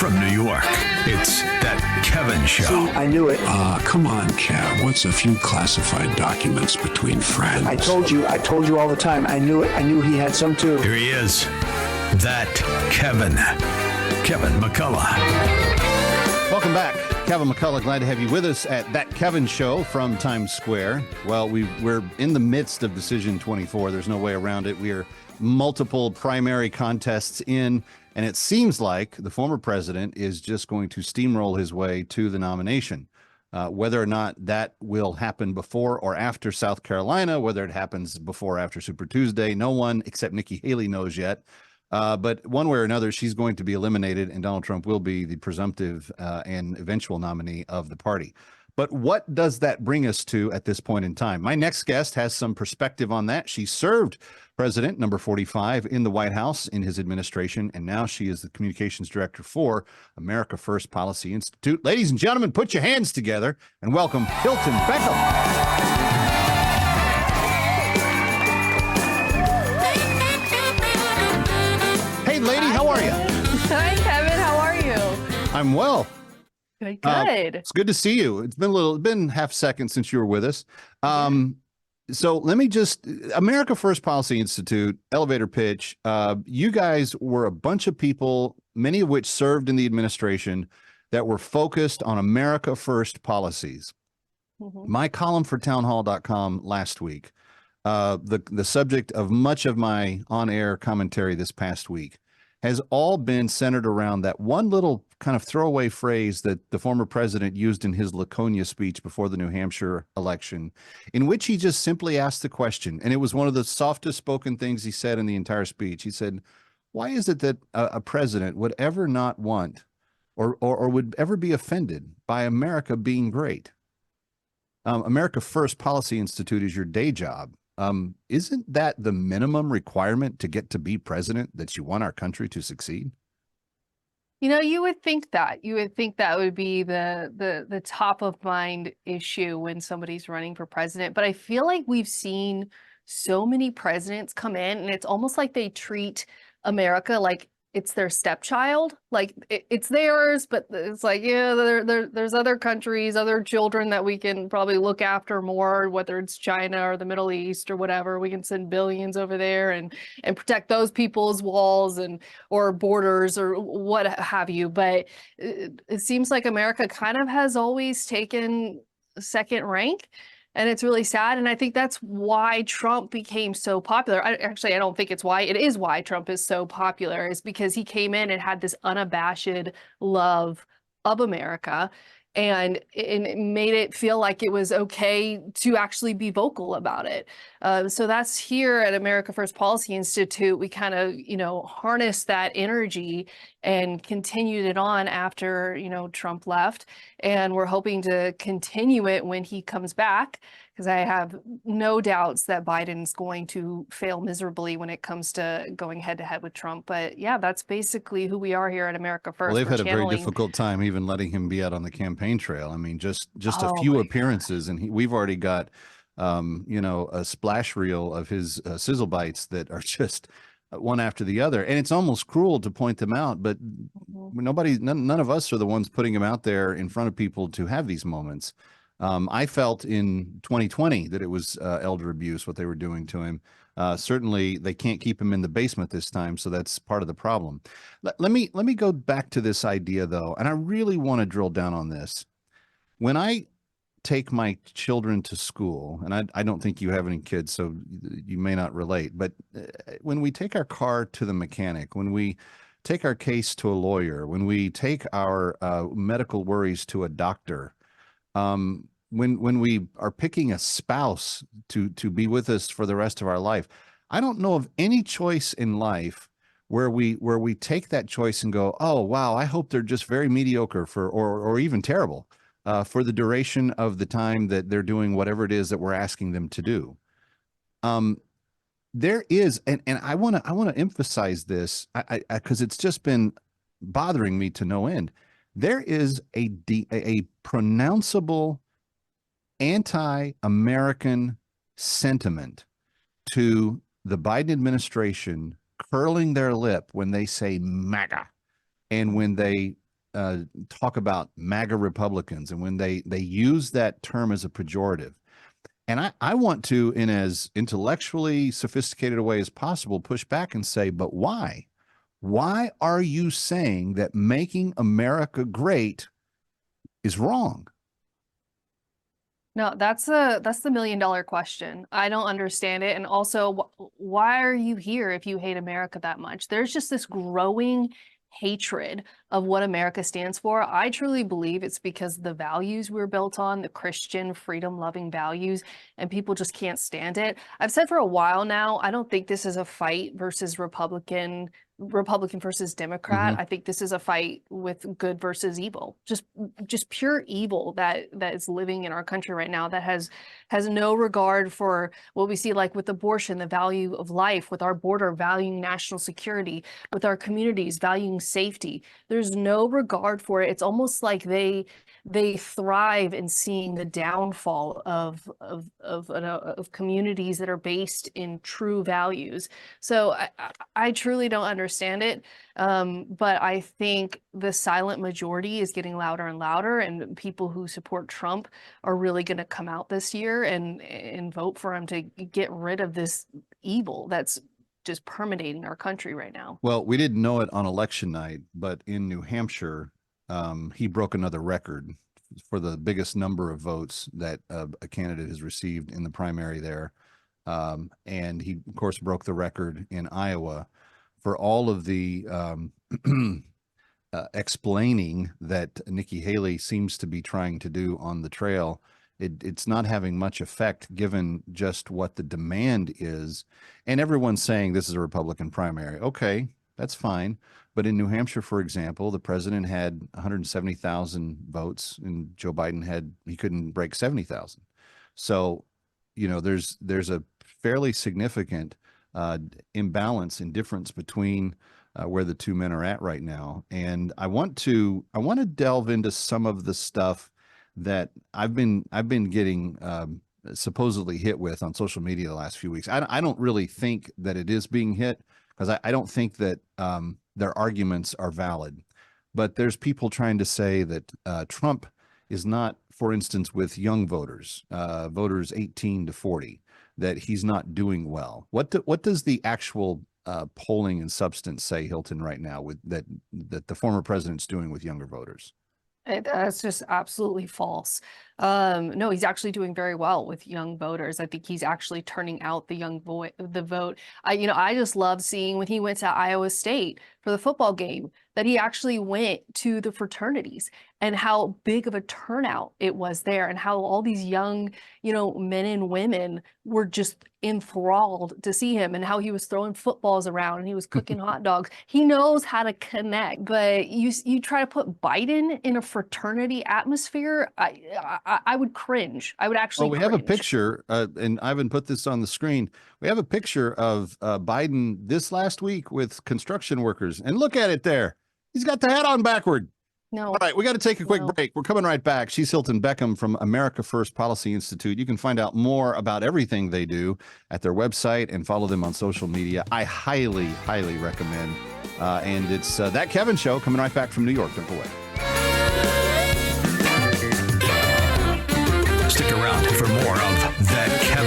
From New York, it's That Kevin Show. See, I knew it. Come on, Kev. What's a few classified documents between friends? I told you all the time. I knew it. I knew he had some too. Here he is, That Kevin McCullough. Welcome back. Kevin McCullough, glad to have you with us at That Kevin Show from Times Square. Well, we're in the midst of Decision 24. There's no way around it. We are multiple primary contests in, and it seems like the former president is just going to steamroll his way to the nomination. Whether or not that will happen before or after South Carolina, whether it happens before or after Super Tuesday, no one except Nikki Haley knows yet. But one way or another, she's going to be eliminated, and Donald Trump will be the presumptive and eventual nominee of the party. But what does that bring us to at this point in time? My next guest has some perspective on that. She served President number 45 in the White House in his administration, and now she is the communications director for America First Policy Institute. Ladies and gentlemen, put your hands together and welcome Hilton Beckham. Hey, lady, how are you? Hi, Kevin. How are you? I'm well. Good. Good. It's good to see you. It's been half a second since you were with us. So let me just, America First Policy Institute, elevator pitch. You guys were a bunch of people, many of which served in the administration, that were focused on America First policies. My column for townhall.com last week, the subject of much of my on-air commentary this past week, has all been centered around that one little kind of throwaway phrase that the former president used in his Laconia speech before the New Hampshire election, in which he just simply asked the question, and it was one of the softest spoken things he said in the entire speech. He said, why is it that a president would ever not want or would ever be offended by America being great? America First Policy Institute is your day job. Isn't that the minimum requirement to get to be president, that you want our country to succeed? You know, you would think that would be the top of mind issue when somebody's running for president. But I feel like we've seen so many presidents come in, and it's almost like they treat America like it's their stepchild. Like it's theirs, but it's like, yeah, there's other countries, other children that we can probably look after more, whether it's China or the Middle East or whatever. We can send billions over there and protect those people's walls or borders or what have you. But it seems like America kind of has always taken second rank. And it's really sad. And I think that's why Trump became so popular. I don't think it's why. It is why Trump is so popular, is because he came in and had this unabashed love of America. And it made it feel like it was okay to actually be vocal about it. So that's here at America First Policy Institute. We kind of, harnessed that energy and continued it on after, Trump left. And we're hoping to continue it when he comes back, because I have no doubts that Biden's going to fail miserably when it comes to going head to head with Trump. But yeah, that's basically who we are here at America First. Well, they've had a very difficult time even letting him be out on the campaign trail. I mean, just a few appearances, and we've already got, a splash reel of his sizzle bites that are just one after the other. And it's almost cruel to point them out, but none of us are the ones putting him out there in front of people to have these moments. I felt in 2020 that it was elder abuse, what they were doing to him. Certainly, they can't keep him in the basement this time, so that's part of the problem. Let me go back to this idea, though, and I really want to drill down on this. When I take my children to school, and I don't think you have any kids, so you may not relate, but when we take our car to the mechanic, when we take our case to a lawyer, when we take our medical worries to a doctor, when we are picking a spouse to be with us for the rest of our life, I don't know of any choice in life where we take that choice and go, oh wow, I hope they're just very mediocre or even terrible for the duration of the time that they're doing whatever it is that we're asking them to do. There is, and I want to emphasize this, because it's just been bothering me to no end. There is a pronounceable anti-American sentiment to the Biden administration curling their lip when they say MAGA, and when they talk about MAGA Republicans and when they use that term as a pejorative. And I want to, in as intellectually sophisticated a way as possible, push back and say, but why? Why are you saying that making America great is wrong? No, that's the $1 million question. I don't understand it. And also, why are you here if you hate America that much? There's just this growing hatred of what America stands for. I truly believe it's because the values we're built on, the Christian freedom-loving values, and people just can't stand it. I've said for a while now, I don't think this is a fight versus Republican versus Democrat. I think this is a fight with good versus evil, just pure evil that is living in our country right now, that has no regard for what we see, like with abortion, the value of life, with our border valuing national security, with our communities valuing safety. There's no regard for it. It's almost like they thrive in seeing the downfall of communities that are based in true values. So I truly don't understand it. But I think the silent majority is getting louder and louder, and people who support Trump are really going to come out this year and vote for him to get rid of this evil that's just permeating our country right now. Well, we didn't know it on election night, but in New Hampshire, he broke another record for the biggest number of votes that a candidate has received in the primary there. And he, of course, broke the record in Iowa for all of the explaining that Nikki Haley seems to be trying to do on the trail. It's not having much effect given just what the demand is. And everyone's saying this is a Republican primary. Okay, that's fine. But in New Hampshire, for example, the president had 170,000 votes and Joe Biden he couldn't break 70,000. So, you know, there's a fairly significant imbalance and difference between where the two men are at right now. And I want to delve into some of the stuff that I've been getting supposedly hit with on social media the last few weeks. I don't really think that it is being hit, because I don't think that their arguments are valid. But there's people trying to say that Trump is not, for instance, with young voters, voters 18 to 40, that he's not doing well. What does the actual polling and substance say, Hilton, right now, with that the former president's doing with younger voters? That's just absolutely false. No, he's actually doing very well with young voters. I think he's actually turning out the vote. I just love seeing when he went to Iowa State for the football game, that he actually went to the fraternities and how big of a turnout it was there, and how all these young, men and women were just enthralled to see him, and how he was throwing footballs around and he was cooking hot dogs. He knows how to connect. But you try to put Biden in a fraternity atmosphere, I would cringe. I would actually we cringe. have a picture, and Ivan put this on the screen. We have a picture of Biden this last week with construction workers. And look at it there. He's got the hat on backward. No. All right, we got to take a quick break. We're coming right back. She's Hilton Beckham from America First Policy Institute. You can find out more about everything they do at their website and follow them on social media. I highly, highly recommend. And it's That Kevin Show, coming right back from New York. Don't go away. Stick around for more of That Kevin